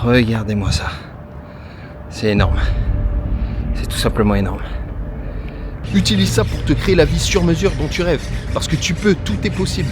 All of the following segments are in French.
Regardez-moi ça. C'est énorme. C'est tout simplement énorme. Utilise ça pour te créer la vie sur mesure dont tu rêves. Parce que tu peux, tout est possible.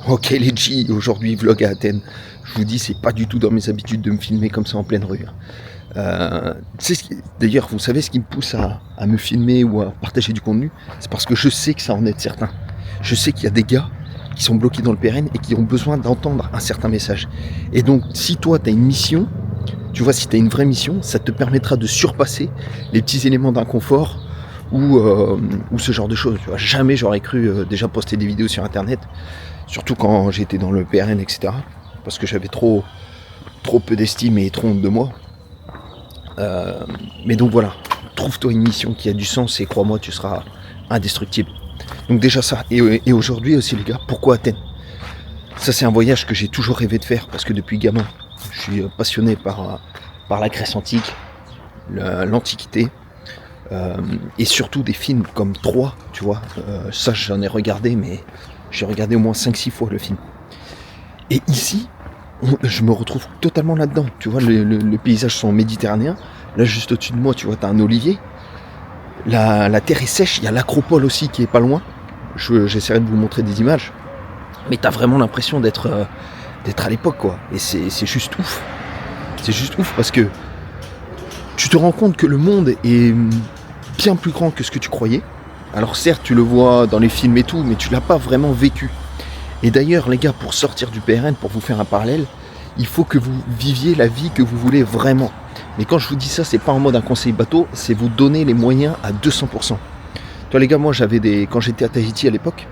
Ok les G, aujourd'hui vlog à Athènes. Je vous dis, c'est pas du tout dans mes habitudes de me filmer comme ça en pleine rue. D'ailleurs, vous savez ce qui me pousse à me filmer ou à partager du contenu, c'est parce que je sais que ça en aide certains. Je sais qu'il y a des gars qui sont bloqués dans le PRN et qui ont besoin d'entendre un certain message. Et donc, si toi, tu as une mission, tu vois, si tu as une vraie mission, ça te permettra de surpasser les petits éléments d'inconfort ou ce genre de choses. Tu vois, jamais j'aurais cru déjà poster des vidéos sur Internet, surtout quand j'étais dans le PRN, etc. Parce que j'avais trop peu d'estime et trop honte de moi. Mais donc voilà, trouve-toi une mission qui a du sens et crois-moi, tu seras indestructible. Donc déjà ça, et aujourd'hui aussi les gars, pourquoi Athènes ? Ça c'est un voyage que j'ai toujours rêvé de faire, parce que depuis gamin, je suis passionné par la Grèce antique, l'Antiquité, et surtout des films comme Troie, tu vois. Ça j'en ai regardé, mais j'ai regardé au moins 5-6 fois le film. Et ici, je me retrouve totalement là-dedans. Tu vois, les paysages sont méditerranéens. Là, juste au-dessus de moi, tu vois, t'as un olivier. La terre est sèche. Il y a l'acropole aussi qui est pas loin. J'essaierai de vous montrer des images. Mais t'as vraiment l'impression d'être à l'époque, quoi. Et c'est juste ouf. C'est juste ouf parce que tu te rends compte que le monde est bien plus grand que ce que tu croyais. Alors certes, tu le vois dans les films et tout, mais tu l'as pas vraiment vécu. Et d'ailleurs, les gars, pour sortir du PRN, pour vous faire un parallèle, il faut que vous viviez la vie que vous voulez vraiment. Mais quand je vous dis ça, c'est pas en mode un conseil bateau, c'est vous donner les moyens à 200%. Toi les gars, moi quand j'étais à Tahiti à l'époque,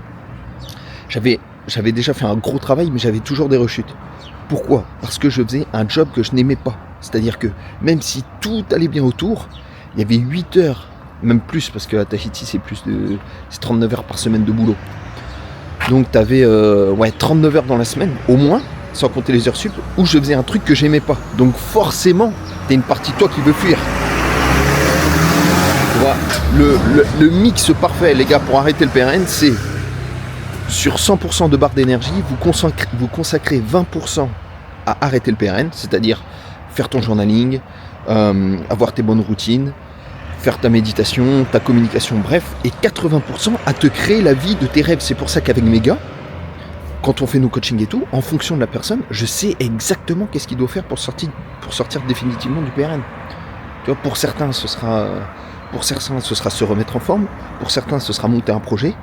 j'avais déjà fait un gros travail, mais j'avais toujours des rechutes. Pourquoi ? Parce que je faisais un job que je n'aimais pas. C'est-à-dire que même si tout allait bien autour, il y avait 8 heures, même plus, parce qu'à Tahiti c'est 39 heures par semaine de boulot. Donc tu avais 39 heures dans la semaine, au moins, sans compter les heures sup, où je faisais un truc que j'aimais pas. Donc forcément, t'as une partie de toi qui veut fuir. Tu vois, le mix parfait, les gars, pour arrêter le PRN, c'est sur 100% de barre d'énergie, vous consacrez 20% à arrêter le PRN, c'est-à-dire faire ton journaling, avoir tes bonnes routines, faire ta méditation, ta communication, bref, et 80% à te créer la vie de tes rêves. C'est pour ça qu'avec mes gars, quand on fait nos coachings et tout, en fonction de la personne, je sais exactement qu'est-ce qu'il doit faire pour sortir définitivement du PRN. Tu vois, pour certains, ce sera se remettre en forme, pour certains, ce sera monter un projet,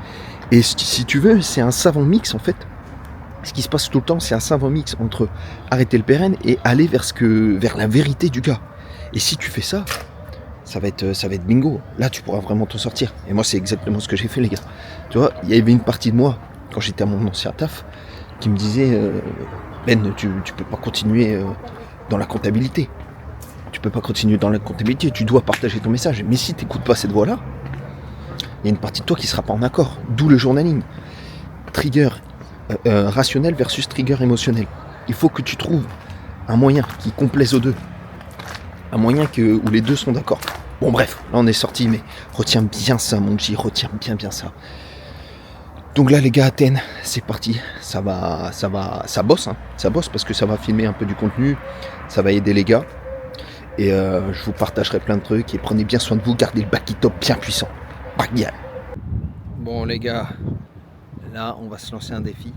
et si tu veux, c'est un savant mix en fait. Ce qui se passe tout le temps, c'est un savant mix entre arrêter le PRN et aller vers la vérité du gars. Et si tu fais ça, ça va être bingo. Là, tu pourras vraiment t'en sortir. Et moi, c'est exactement ce que j'ai fait, les gars. Tu vois, il y avait une partie de moi, quand j'étais à mon ancien taf, qui me disait Ben, tu peux pas continuer dans la comptabilité. Tu peux pas continuer dans la comptabilité, tu dois partager ton message. Mais si tu n'écoutes pas cette voix-là, il y a une partie de toi qui sera pas en accord. D'où le journaling. Trigger rationnel versus trigger émotionnel. Il faut que tu trouves un moyen qui complaise aux deux. Un moyen où les deux sont d'accord. Bon bref, là on est sorti, mais retiens bien ça mon G, retiens bien ça. Donc là les gars, Athènes, c'est parti. Ça bosse, hein. Ça bosse parce que ça va filmer un peu du contenu, ça va aider les gars. Et je vous partagerai plein de trucs et prenez bien soin de vous, gardez le baki top bien puissant. Baki. Bon les gars, là on va se lancer un défi.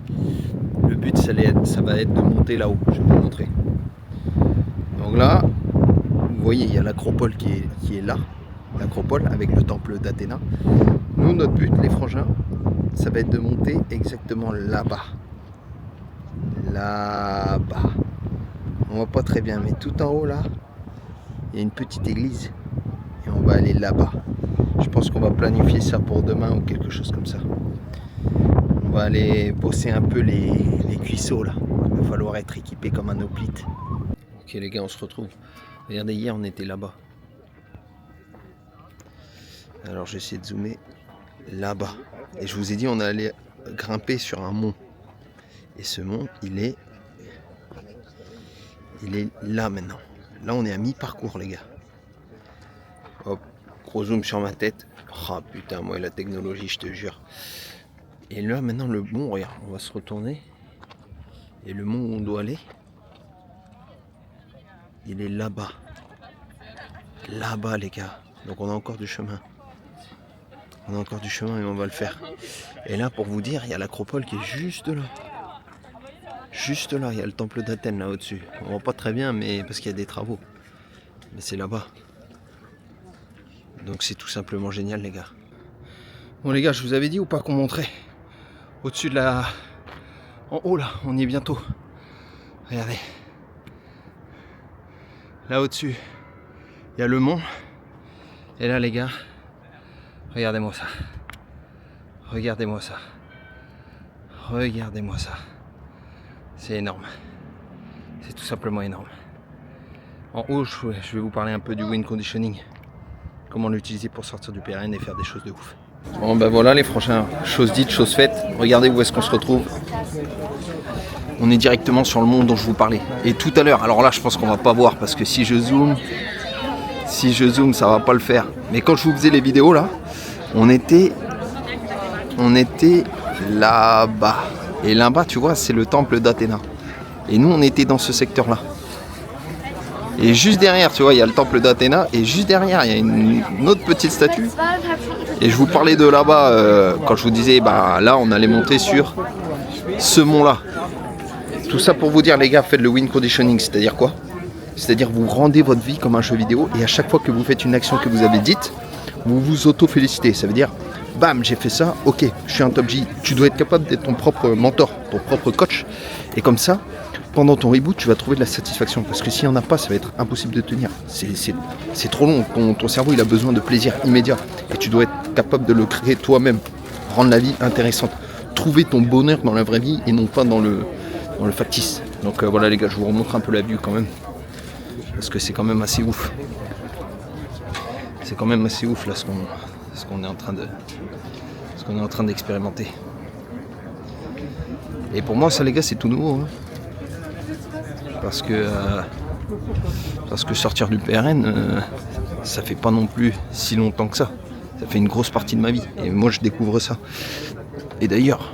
Le but ça va être de monter là-haut, je vais vous montrer. Donc là, vous voyez, il y a l'acropole qui est là, l'acropole avec le temple d'Athéna. Nous notre but, les frangins, ça va être de monter exactement là-bas. Là-bas. On voit pas très bien, mais tout en haut là, il y a une petite église. Et on va aller là-bas. Je pense qu'on va planifier ça pour demain ou quelque chose comme ça. On va aller bosser un peu les cuisseaux là. Il va falloir être équipé comme un hoplite. Ok les gars, on se retrouve. Regardez, hier on était là-bas. Alors j'essaie de zoomer là-bas. Et je vous ai dit on allait grimper sur un mont. Et ce mont, il est là maintenant. Là on est à mi-parcours les gars. Hop, gros zoom sur ma tête. Ah putain, moi et la technologie, je te jure. Et là maintenant le mont, regarde, on va se retourner. Et le mont où on doit aller, il est là-bas. Là-bas les gars. Donc on a encore du chemin. On a encore du chemin et on va le faire. Et là pour vous dire, il y a l'acropole qui est juste là. Juste là, il y a le temple d'Athènes là au-dessus. On voit pas très bien mais parce qu'il y a des travaux. Mais c'est là-bas. Donc c'est tout simplement génial les gars. Bon les gars, je vous avais dit ou pas qu'on monterait au-dessus de la... En haut là, on y est bientôt. Regardez. Là au-dessus, il y a le mont. Et là les gars, regardez-moi ça. Regardez-moi ça. Regardez-moi ça. C'est énorme. C'est tout simplement énorme. En haut, je vais vous parler un peu du wind conditioning. Comment l'utiliser pour sortir du PRN et faire des choses de ouf. Bon ben voilà les frangins, chose dite, chose faite. Regardez où est-ce qu'on se retrouve. On est directement sur le mont dont je vous parlais. Et tout à l'heure, alors là je pense qu'on va pas voir parce que si je zoome ça va pas le faire. Mais quand je vous faisais les vidéos là, on était là-bas. Et là-bas tu vois c'est le temple d'Athéna. Et nous on était dans ce secteur là. Et juste derrière, tu vois, il y a le temple d'Athéna. Et juste derrière, il y a une autre petite statue. Et je vous parlais de là-bas, quand je vous disais, bah là, on allait monter sur ce mont-là. Tout ça pour vous dire, les gars, faites le wind conditioning. C'est-à-dire quoi? C'est-à-dire vous rendez votre vie comme un jeu vidéo. Et à chaque fois que vous faites une action que vous avez dite, vous vous auto-félicitez. Ça veut dire, bam, j'ai fait ça, ok, je suis un top J. Tu dois être capable d'être ton propre mentor, ton propre coach. Et comme ça, pendant ton reboot, tu vas trouver de la satisfaction. Parce que s'il n'y en a pas, ça va être impossible de tenir. C'est trop long. Ton cerveau, il a besoin de plaisir immédiat. Et tu dois être capable de le créer toi-même. Rendre la vie intéressante. Trouver ton bonheur dans la vraie vie et non pas dans le factice. Donc voilà les gars, je vous remontre un peu la vue quand même. Parce que c'est quand même assez ouf. C'est quand même assez ouf là ce qu'on est en train d'expérimenter. Et pour moi, ça les gars, c'est tout nouveau. Hein. Parce que sortir du PRN, ça fait pas non plus si longtemps que ça. Ça fait une grosse partie de ma vie. Et moi, je découvre ça. Et d'ailleurs,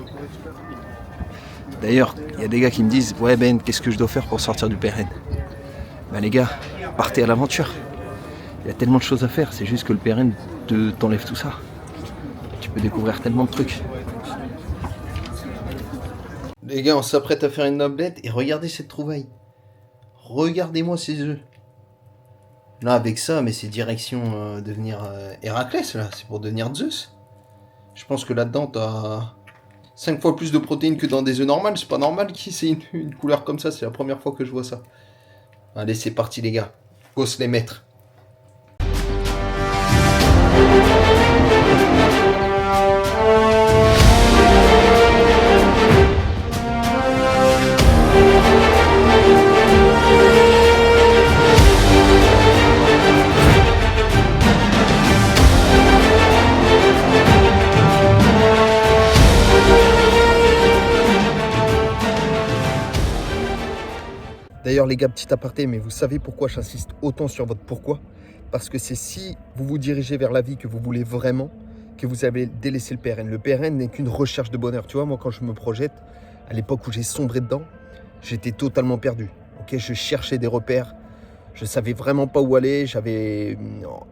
il y a des gars qui me disent « Ouais Ben, qu'est-ce que je dois faire pour sortir du PRN ?» Ben les gars, partez à l'aventure. Il y a tellement de choses à faire. C'est juste que le PRN t'enlève tout ça. Tu peux découvrir tellement de trucs. Les gars, on s'apprête à faire une omelette et regardez cette trouvaille. Regardez-moi ces œufs. Là, avec ça, mais c'est direction devenir Héraclès, là. C'est pour devenir Zeus. Je pense que là-dedans, t'as 5 fois plus de protéines que dans des œufs normales. C'est pas normal qu'il y ait une couleur comme ça. C'est la première fois que je vois ça. Allez, c'est parti, les gars. Faut se les mettre. D'ailleurs les gars, petit aparté, mais vous savez pourquoi j'insiste autant sur votre pourquoi? Parce que c'est si vous vous dirigez vers la vie que vous voulez vraiment, que vous avez délaissé le PRN. Le PRN n'est qu'une recherche de bonheur. Tu vois, moi quand je me projette, à l'époque où j'ai sombré dedans, j'étais totalement perdu. Okay, je cherchais des repères, je savais vraiment pas où aller.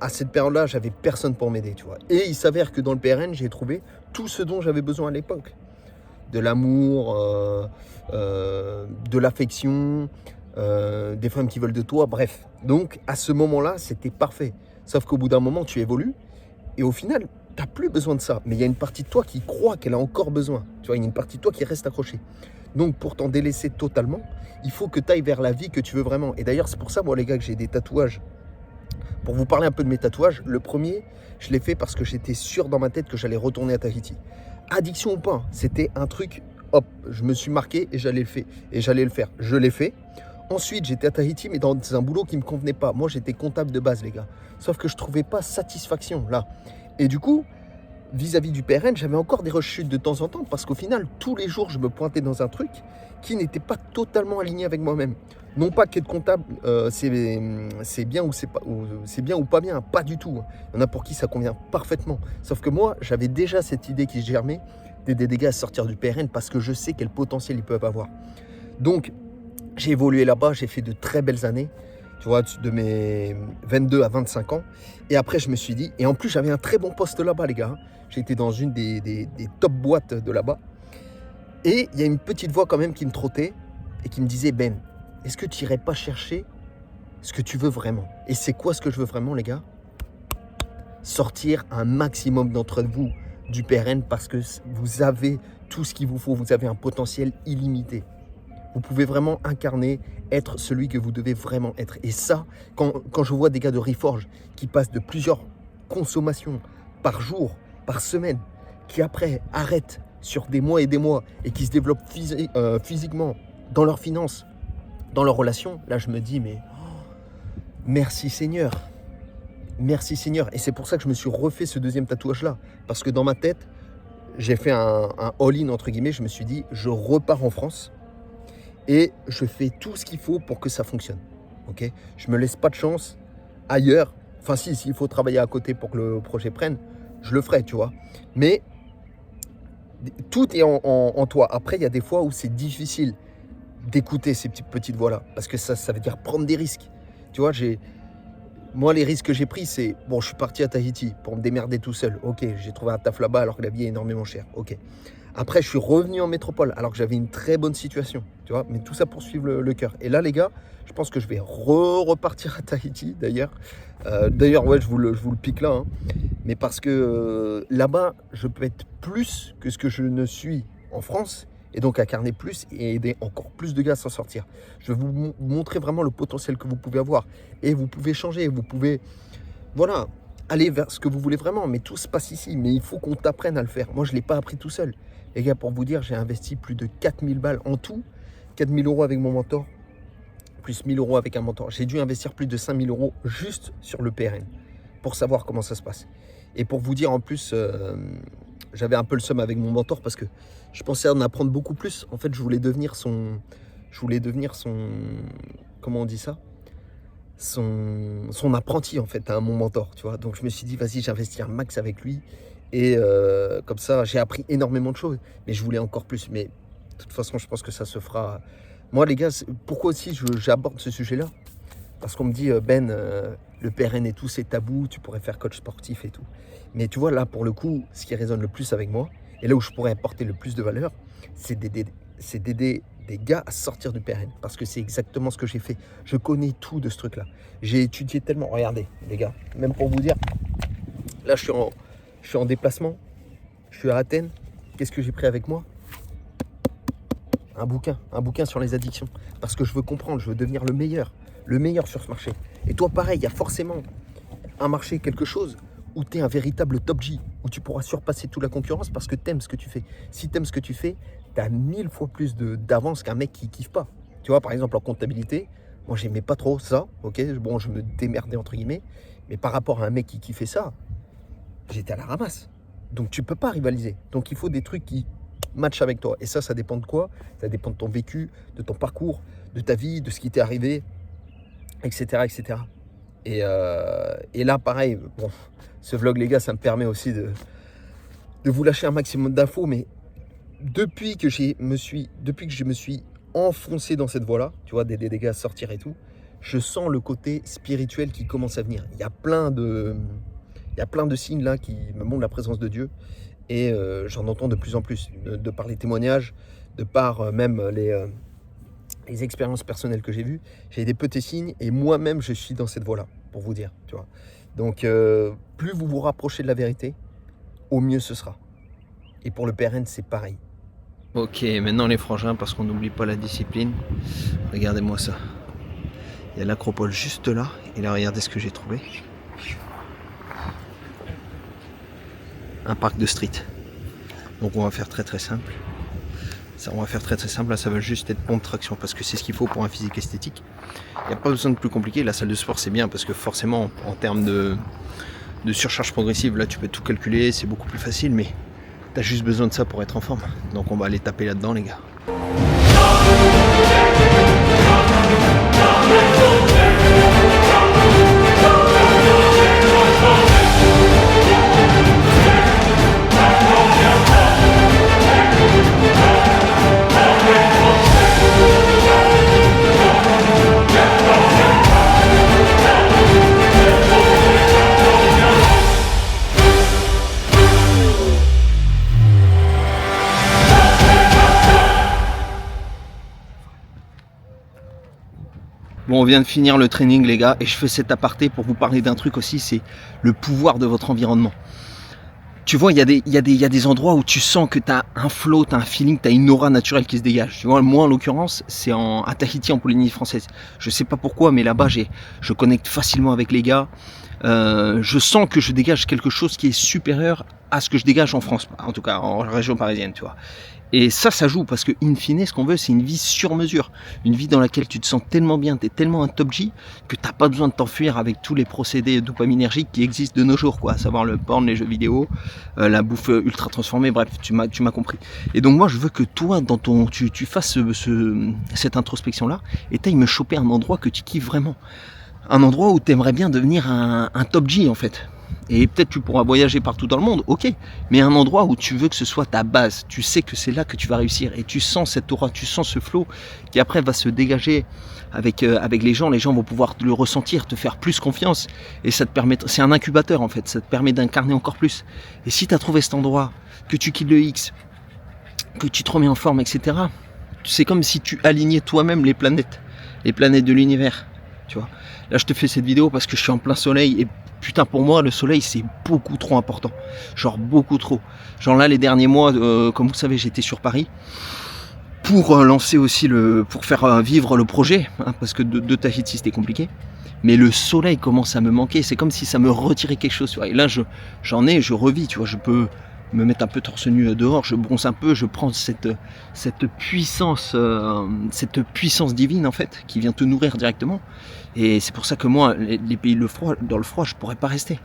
À cette période-là, j'avais personne pour m'aider, tu vois. Et il s'avère que dans le PRN, j'ai trouvé tout ce dont j'avais besoin à l'époque. De l'amour, de l'affection, des femmes qui veulent de toi, bref. Donc à ce moment-là, c'était parfait. Sauf qu'au bout d'un moment, tu évolues et au final, tu n'as plus besoin de ça. Mais il y a une partie de toi qui croit qu'elle a encore besoin. Tu vois, il y a une partie de toi qui reste accrochée. Donc, pour t'en délaisser totalement, il faut que tu ailles vers la vie que tu veux vraiment. Et d'ailleurs, c'est pour ça, moi, les gars, que j'ai des tatouages. Pour vous parler un peu de mes tatouages, le premier, je l'ai fait parce que j'étais sûr dans ma tête que j'allais retourner à Tahiti. Addiction ou pas, c'était un truc, hop, je me suis marqué et j'allais le faire. Je l'ai fait. Ensuite, j'étais à Tahiti, mais dans un boulot qui ne me convenait pas. Moi, j'étais comptable de base, les gars. Sauf que je ne trouvais pas satisfaction, là. Et du coup, vis-à-vis du PRN, j'avais encore des rechutes de temps en temps parce qu'au final, tous les jours, je me pointais dans un truc qui n'était pas totalement aligné avec moi-même. Non pas qu'être comptable, c'est bien ou c'est bien ou pas bien, pas du tout. Il y en a pour qui ça convient parfaitement. Sauf que moi, j'avais déjà cette idée qui se germait d'aider des gars à sortir du PRN parce que je sais quel potentiel ils peuvent avoir. Donc, j'ai évolué là-bas, j'ai fait de très belles années, tu vois, de mes 22 à 25 ans. Et après, je me suis dit, et en plus, j'avais un très bon poste là-bas, les gars. J'étais dans une des top boîtes de là-bas. Et il y a une petite voix quand même qui me trottait et qui me disait, Ben, est-ce que tu n'irais pas chercher ce que tu veux vraiment? Et c'est quoi ce que je veux vraiment, les gars? Sortir un maximum d'entre vous du PRN parce que vous avez tout ce qu'il vous faut. Vous avez un potentiel illimité. Vous pouvez vraiment incarner, être celui que vous devez vraiment être. Et ça, quand je vois des gars de Reforge qui passent de plusieurs consommations par jour, par semaine, qui après arrêtent sur des mois et des mois et qui se développent physiquement, dans leurs finances, dans leurs relations, là je me dis, mais merci Seigneur. Merci Seigneur. Et c'est pour ça que je me suis refait ce deuxième tatouage-là. Parce que dans ma tête, j'ai fait un all-in, entre guillemets. Je me suis dit, je repars en France. Et je fais tout ce qu'il faut pour que ça fonctionne. Okay, je ne me laisse pas de chance ailleurs. Enfin, s'il faut travailler à côté pour que le projet prenne, je le ferai, tu vois. Mais tout est en toi. Après, il y a des fois où c'est difficile d'écouter ces petites voix-là. Parce que ça veut dire prendre des risques. Tu vois, moi, les risques que j'ai pris, c'est... Bon, je suis parti à Tahiti pour me démerder tout seul. Ok, j'ai trouvé un taf là-bas alors que la vie est énormément chère. Ok. Après, je suis revenu en métropole alors que j'avais une très bonne situation, tu vois, mais tout ça pour suivre le cœur. Et là, les gars, je pense que je vais repartir à Tahiti, d'ailleurs. Ouais, je vous le pique là, hein. Mais parce que là-bas, je peux être plus que ce que je ne suis en France, et donc incarner plus et aider encore plus de gars à s'en sortir. Je vais vous montrer vraiment le potentiel que vous pouvez avoir. Et vous pouvez changer, vous pouvez... Voilà, aller vers ce que vous voulez vraiment, mais tout se passe ici. Mais il faut qu'on t'apprenne à le faire. Moi, je ne l'ai pas appris tout seul. Les gars, pour vous dire, j'ai investi plus de 4000 balles en tout. 4000 euros avec mon mentor, plus 1000 euros avec un mentor. J'ai dû investir plus de 5000 euros juste sur le PRN pour savoir comment ça se passe. Et pour vous dire, en plus, j'avais un peu le seum avec mon mentor parce que je pensais en apprendre beaucoup plus. En fait, je voulais devenir son... Comment on dit ça? Son apprenti en fait, hein, mon mentor, tu vois. Donc je me suis dit, vas-y, j'investis un max avec lui. Et comme ça, j'ai appris énormément de choses. Mais je voulais encore plus. Mais de toute façon, je pense que ça se fera. Moi, les gars, pourquoi aussi j'aborde ce sujet-là? Parce qu'on me dit, Ben, le PRN et tout, c'est tabou, tu pourrais faire coach sportif et tout. Mais tu vois, là, pour le coup, ce qui résonne le plus avec moi, et là où je pourrais apporter le plus de valeur, c'est d'aider des gars à sortir du PRN. Parce que c'est exactement ce que j'ai fait. Je connais tout de ce truc-là. J'ai étudié tellement. Regardez, les gars, même pour vous dire, là, je suis en déplacement. Je suis à Athènes. Qu'est-ce que j'ai pris avec moi? Un bouquin sur les addictions. Parce que je veux comprendre, je veux devenir le meilleur sur ce marché. Et toi, pareil, il y a forcément un marché, quelque chose où tu es un véritable top G, où tu pourras surpasser toute la concurrence parce que tu aimes ce que tu fais. Si tu aimes ce que tu fais, tu as 1000 fois plus d'avance qu'un mec qui kiffe pas. Tu vois, par exemple, en comptabilité, moi, j'aimais pas trop ça, ok? Bon, je me démerdais, entre guillemets, mais par rapport à un mec qui kiffait ça, j'étais à la ramasse. Donc, tu peux pas rivaliser. Donc, il faut des trucs qui matchent avec toi. Et ça dépend de quoi? Ça dépend de ton vécu, de ton parcours, de ta vie, de ce qui t'est arrivé, etc., etc. Et là, pareil, bon, ce vlog, les gars, ça me permet aussi de vous lâcher un maximum d'infos. Mais depuis que je me suis enfoncé dans cette voie-là, tu vois, d'aider des gars à sortir et tout, je sens le côté spirituel qui commence à venir. Il y a plein de signes là qui me montrent la présence de Dieu. Et j'en entends de plus en plus, de par les témoignages, de par même les expériences personnelles que j'ai vues. J'ai des petits signes et moi-même, je suis dans cette voie-là, pour vous dire, tu vois. Donc, plus vous vous rapprochez de la vérité, au mieux ce sera. Et pour le PRN, c'est pareil. Ok, maintenant les frangins, parce qu'on n'oublie pas la discipline. Regardez-moi ça. Il y a l'acropole juste là. Et là, regardez ce que j'ai trouvé. Un parc de street. Donc on va faire très très simple. Ça, on va faire très très simple. Là, ça va juste être pompe traction parce que c'est ce qu'il faut pour un physique esthétique. Il n'y a pas besoin de plus compliqué. La salle de sport, c'est bien parce que forcément, en termes de surcharge progressive, là, tu peux tout calculer. C'est beaucoup plus facile, mais tu as juste besoin de ça pour être en forme. Donc on va aller taper là-dedans, les gars. Bon, on vient de finir le training, les gars, et je fais cet aparté pour vous parler d'un truc aussi, c'est le pouvoir de votre environnement. Tu vois, il y a des endroits où tu sens que tu as un flow, tu as un feeling, tu as une aura naturelle qui se dégage. Tu vois, moi, en l'occurrence, c'est à Tahiti, en Polynésie française. Je sais pas pourquoi, mais là-bas, je connecte facilement avec les gars. Je sens que je dégage quelque chose qui est supérieur à ce que je dégage en France, en tout cas en région parisienne, tu vois. Et ça joue parce que in fine, ce qu'on veut, c'est une vie sur mesure, une vie dans laquelle tu te sens tellement bien, tu es tellement un top G que t'as pas besoin de t'enfuir avec tous les procédés dopaminergiques qui existent de nos jours, quoi, à savoir le porn, les jeux vidéo, la bouffe ultra transformée, bref, tu m'as compris. Et donc moi, je veux que toi, dans tu fasses cette introspection-là, et t'ailles me choper un endroit que tu kiffes vraiment, un endroit où tu aimerais bien devenir un top G en fait. Et peut-être tu pourras voyager partout dans le monde, ok, mais un endroit où tu veux que ce soit ta base, tu sais que c'est là que tu vas réussir et tu sens cette aura, tu sens ce flow qui après va se dégager avec les gens vont pouvoir le ressentir, te faire plus confiance et ça te permet, c'est un incubateur en fait, ça te permet d'incarner encore plus. Et si tu as trouvé cet endroit, que tu quittes le X, que tu te remets en forme, etc., c'est comme si tu alignais toi-même les planètes de l'univers, tu vois. Là je te fais cette vidéo parce que je suis en plein soleil et putain, pour moi, le soleil, c'est beaucoup trop important. Genre, beaucoup trop. Genre là, les derniers mois, comme vous savez, j'étais sur Paris pour lancer aussi pour faire vivre le projet, hein, parce que de Tahiti, c'était compliqué. Mais le soleil commence à me manquer. C'est comme si ça me retirait quelque chose. Tu vois. Et là, je revis, tu vois. Je peux me mettre un peu torse nu dehors, je bronze un peu, je prends cette puissance divine, en fait, qui vient te nourrir directement. Et c'est pour ça que moi, les pays dans le froid, je pourrais pas rester.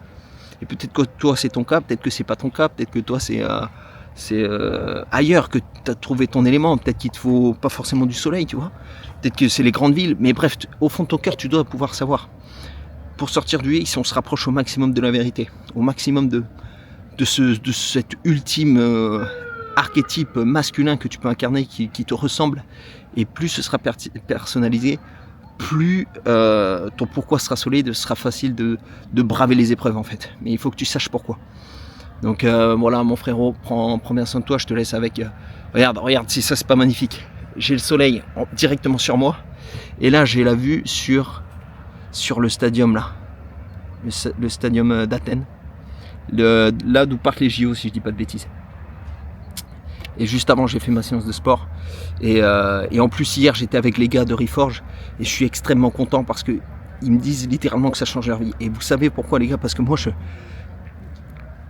Et peut-être que toi, c'est ton cas, peut-être que c'est pas ton cas, peut-être que toi, c'est ailleurs que tu as trouvé ton élément, peut-être qu'il te faut pas forcément du soleil, tu vois. Peut-être que c'est les grandes villes, mais bref, au fond de ton cœur, tu dois pouvoir savoir. Pour sortir du X, on se rapproche au maximum de la vérité, au maximum de cet ultime archétype masculin que tu peux incarner, qui te ressemble, et plus ce sera personnalisé, plus ton pourquoi sera solide, sera facile de braver les épreuves en fait. Mais il faut que tu saches pourquoi. Donc voilà mon frérot, prends bien soin de toi, je te laisse avec... regarde, si ça c'est pas magnifique. J'ai le soleil directement sur moi, et là j'ai la vue sur le stadium là, le stadium d'Athènes. Là d'où partent les JO si je dis pas de bêtises. Et juste avant j'ai fait ma séance de sport et en plus hier j'étais avec les gars de Reforge et je suis extrêmement content parce que ils me disent littéralement que ça change leur vie. Et vous savez pourquoi les gars? Parce que moi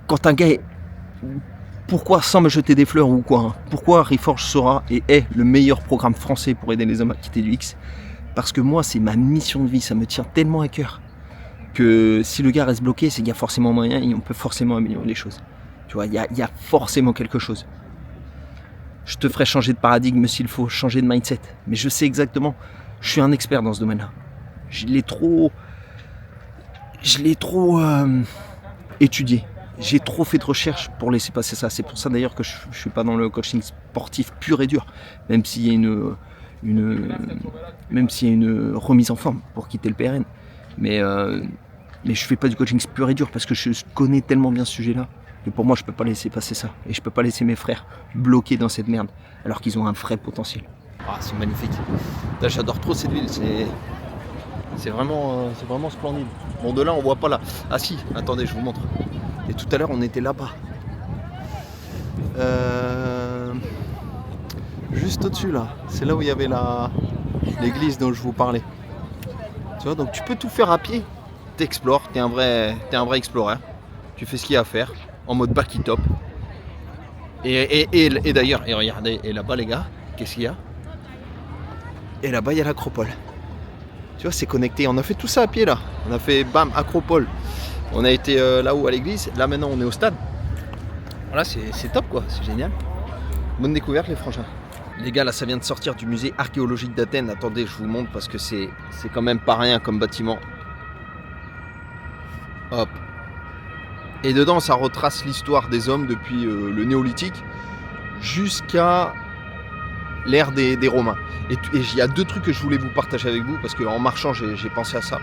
quand un gars pourquoi, sans me jeter des fleurs ou quoi, hein, pourquoi Reforge sera et est le meilleur programme français pour aider les hommes à quitter du X? Parce que moi c'est ma mission de vie, ça me tient tellement à cœur que si le gars reste bloqué, c'est qu'il y a forcément moyen et on peut forcément améliorer les choses. Tu vois, il y a forcément quelque chose. Je te ferai changer de paradigme s'il faut, changer de mindset. Mais je sais exactement, je suis un expert dans ce domaine-là. Je l'ai trop étudié. J'ai trop fait de recherches pour laisser passer ça. C'est pour ça d'ailleurs que je ne suis pas dans le coaching sportif pur et dur. Même s'il y a une remise en forme pour quitter le PRN. Mais je fais pas du coaching pur et dur parce que je connais tellement bien ce sujet-là que pour moi je peux pas laisser passer ça et je peux pas laisser mes frères bloqués dans cette merde alors qu'ils ont un vrai potentiel. Ah, c'est magnifique. Là, j'adore trop cette ville, c'est vraiment splendide. Bon, de là on voit pas là. Ah si, attendez, je vous montre. Et tout à l'heure on était là-bas. Juste au-dessus là, c'est là où il y avait l'église dont je vous parlais. Tu vois, donc tu peux tout faire à pied. T'explores, t'es un vrai explorer. Tu fais ce qu'il y a à faire, en mode backy top. Et d'ailleurs, et regardez, et là-bas les gars, qu'est-ce qu'il y a? Et là-bas il y a l'acropole. Tu vois, c'est connecté. On a fait tout ça à pied là. On a fait bam, acropole. On a été là-haut à l'église. Là maintenant on est au stade. Voilà, c'est top quoi, c'est génial. Bonne découverte les frangins. Les gars, là ça vient de sortir du musée archéologique d'Athènes. Attendez, je vous montre parce que c'est quand même pas rien comme bâtiment. Hop. Et dedans ça retrace l'histoire des hommes depuis le néolithique jusqu'à l'ère des Romains. Et il y a deux trucs que je voulais vous partager avec vous parce qu'en marchant j'ai pensé à ça.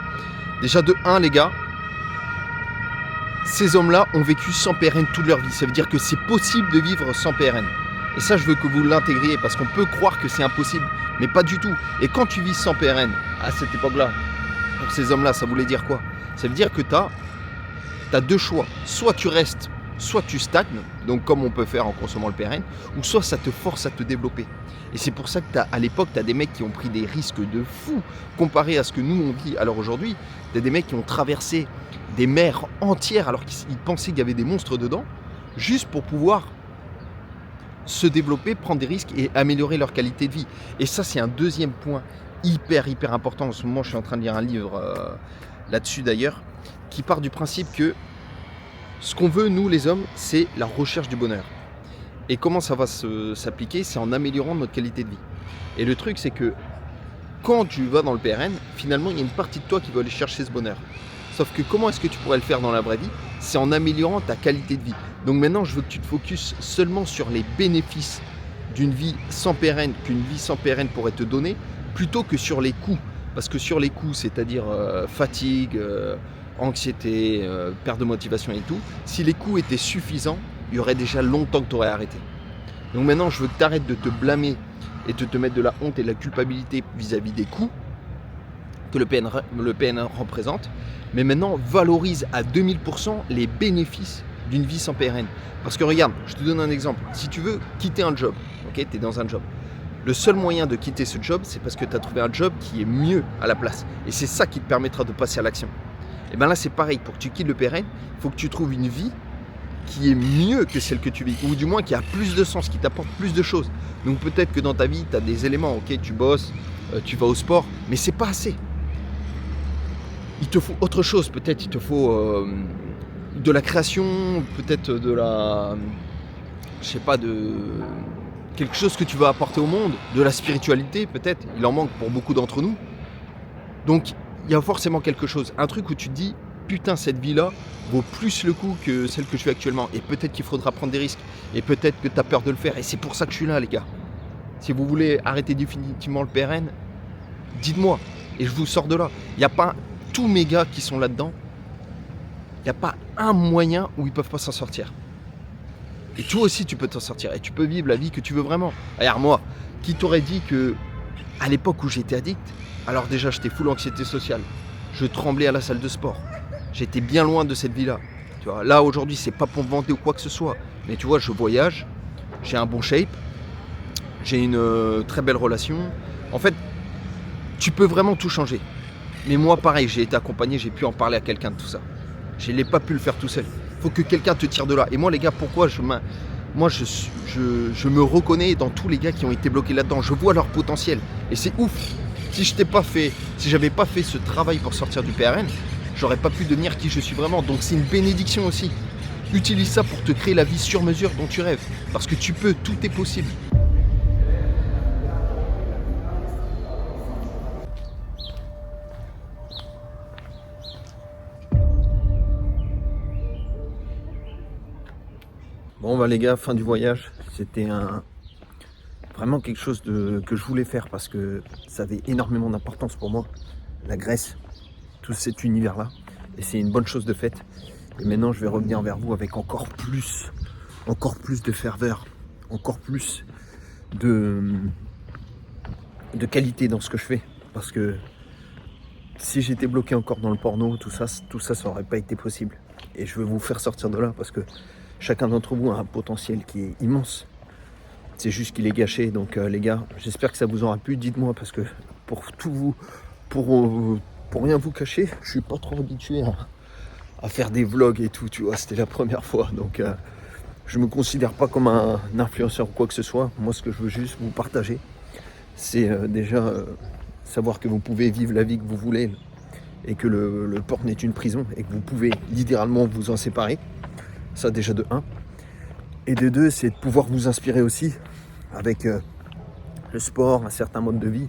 Déjà de 1 les gars, ces hommes-là ont vécu sans PRN toute leur vie. Ça veut dire que c'est possible de vivre sans PRN. Et ça, je veux que vous l'intégriez parce qu'on peut croire que c'est impossible, mais pas du tout. Et quand tu vis sans PRN, à cette époque-là, pour ces hommes-là, ça voulait dire quoi? Ça veut dire que tu as deux choix. Soit tu restes, soit tu stagnes, donc comme on peut faire en consommant le PRN, ou soit ça te force à te développer. Et c'est pour ça que à l'époque, tu as des mecs qui ont pris des risques de fou comparé à ce que nous on vit. Alors aujourd'hui, tu as des mecs qui ont traversé des mers entières alors qu'ils pensaient qu'il y avait des monstres dedans, juste pour pouvoir se développer, prendre des risques et améliorer leur qualité de vie. Et ça, c'est un deuxième point hyper important. En ce moment, je suis en train de lire un livre là-dessus d'ailleurs, qui part du principe que ce qu'on veut, nous les hommes, c'est la recherche du bonheur. Et comment ça va s'appliquer? C'est en améliorant notre qualité de vie. Et le truc, c'est que quand tu vas dans le PRN, finalement, il y a une partie de toi qui va aller chercher ce bonheur. Sauf que comment est-ce que tu pourrais le faire dans la vraie vie? C'est en améliorant ta qualité de vie. Donc maintenant, je veux que tu te focuses seulement sur les bénéfices d'une vie sans PRN, qu'une vie sans PRN pourrait te donner, plutôt que sur les coûts. Parce que sur les coûts, c'est-à-dire fatigue, anxiété, perte de motivation et tout, si les coûts étaient suffisants, il y aurait déjà longtemps que tu aurais arrêté. Donc maintenant, je veux que tu arrêtes de te blâmer et de te mettre de la honte et de la culpabilité vis-à-vis des coûts que le PRN représente. Mais maintenant, valorise à 2000% les bénéfices d'une vie sans PRN. Parce que regarde, je te donne un exemple. Si tu veux quitter un job, ok, tu es dans un job. Le seul moyen de quitter ce job, c'est parce que tu as trouvé un job qui est mieux à la place. Et c'est ça qui te permettra de passer à l'action. Et bien là, c'est pareil. Pour que tu quittes le PRN, il faut que tu trouves une vie qui est mieux que celle que tu vis. Ou du moins qui a plus de sens, qui t'apporte plus de choses. Donc peut-être que dans ta vie, tu as des éléments. Ok, tu bosses, tu vas au sport, mais c'est pas assez. Il te faut autre chose, peut-être il te faut de la création, peut-être de la, je sais pas, de quelque chose que tu vas apporter au monde, de la spiritualité peut-être, il en manque pour beaucoup d'entre nous. Donc il y a forcément quelque chose, un truc où tu te dis, putain cette vie-là vaut plus le coup que celle que je fais actuellement, et peut-être qu'il faudra prendre des risques, et peut-être que tu as peur de le faire, et c'est pour ça que je suis là les gars. Si vous voulez arrêter définitivement le PRN, dites-moi, et je vous sors de là. Il n'y a pas... Tous mes gars qui sont là-dedans, il n'y a pas un moyen où ils ne peuvent pas s'en sortir. Et toi aussi, tu peux t'en sortir. Et tu peux vivre la vie que tu veux vraiment. Regarde, moi, qui t'aurait dit que à l'époque où j'étais addict, alors déjà, j'étais full anxiété sociale. Je tremblais à la salle de sport. J'étais bien loin de cette vie-là. Tu vois, là, aujourd'hui, c'est pas pour me vanter ou quoi que ce soit. Mais tu vois, je voyage, j'ai un bon shape, j'ai une très belle relation. En fait, tu peux vraiment tout changer. Mais moi, pareil, j'ai été accompagné, j'ai pu en parler à quelqu'un de tout ça. Je n'ai pas pu le faire tout seul. Il faut que quelqu'un te tire de là. Et moi, les gars, pourquoi je me reconnais dans tous les gars qui ont été bloqués là-dedans. Je vois leur potentiel. Et c'est ouf. Si j'avais pas fait ce travail pour sortir du PRN, j'aurais pas pu devenir qui je suis vraiment. Donc c'est une bénédiction aussi. Utilise ça pour te créer la vie sur mesure dont tu rêves. Parce que tu peux, tout est possible. Bon bah les gars, fin du voyage, c'était vraiment quelque chose que je voulais faire parce que ça avait énormément d'importance pour moi, la Grèce, tout cet univers-là, et c'est une bonne chose de faite. Et maintenant je vais revenir vers vous avec encore plus de ferveur, encore plus de qualité dans ce que je fais, parce que si j'étais bloqué encore dans le porno, tout ça, ça aurait pas été possible. Et je veux vous faire sortir de là parce que chacun d'entre vous a un potentiel qui est immense. C'est juste qu'il est gâché. Donc les gars, j'espère que ça vous aura plu. Dites-moi, parce que pour rien vous cacher, je suis pas trop habitué à faire des vlogs et tout, tu vois, c'était la première fois. Donc je me considère pas comme un influenceur ou quoi que ce soit. Moi, ce que je veux juste vous partager, c'est déjà savoir que vous pouvez vivre la vie que vous voulez et que le porn est une prison et que vous pouvez littéralement vous en séparer. Ça déjà de 1. Et de 2, c'est de pouvoir vous inspirer aussi avec le sport, un certain mode de vie.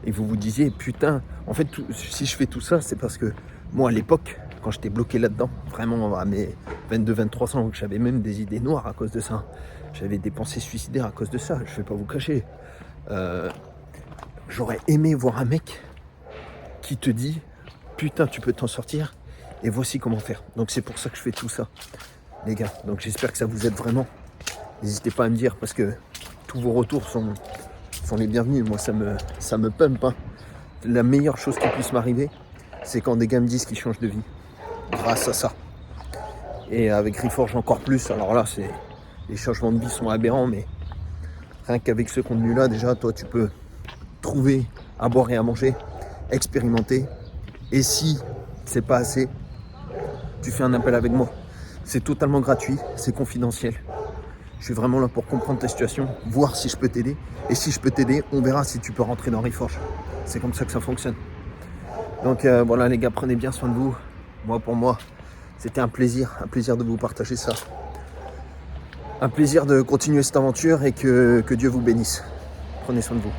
Et vous vous disiez, putain, en fait, si je fais tout ça, c'est parce que moi, à l'époque, quand j'étais bloqué là-dedans, vraiment à mes 22-23 ans, j'avais même des idées noires à cause de ça. J'avais des pensées suicidaires à cause de ça, je ne vais pas vous cacher. J'aurais aimé voir un mec qui te dit, putain, tu peux t'en sortir, et voici comment faire. Donc c'est pour ça que je fais tout ça, les gars. Donc j'espère que ça vous aide vraiment. N'hésitez pas à me dire, parce que tous vos retours sont les bienvenus. Moi, ça me pump. Hein. La meilleure chose qui puisse m'arriver, c'est quand des gars me disent qu'ils changent de vie. Grâce à ça. Et avec Reforge encore plus. Alors là, les changements de vie sont aberrants, mais rien qu'avec ce contenu-là, déjà, toi, tu peux trouver à boire et à manger, expérimenter. Et si c'est pas assez, tu fais un appel avec moi. C'est totalement gratuit, c'est confidentiel. Je suis vraiment là pour comprendre ta situation, voir si je peux t'aider. Et si je peux t'aider, on verra si tu peux rentrer dans Reforge. C'est comme ça que ça fonctionne. Donc voilà les gars, prenez bien soin de vous. Moi pour moi, c'était un plaisir de vous partager ça. Un plaisir de continuer cette aventure et que Dieu vous bénisse. Prenez soin de vous.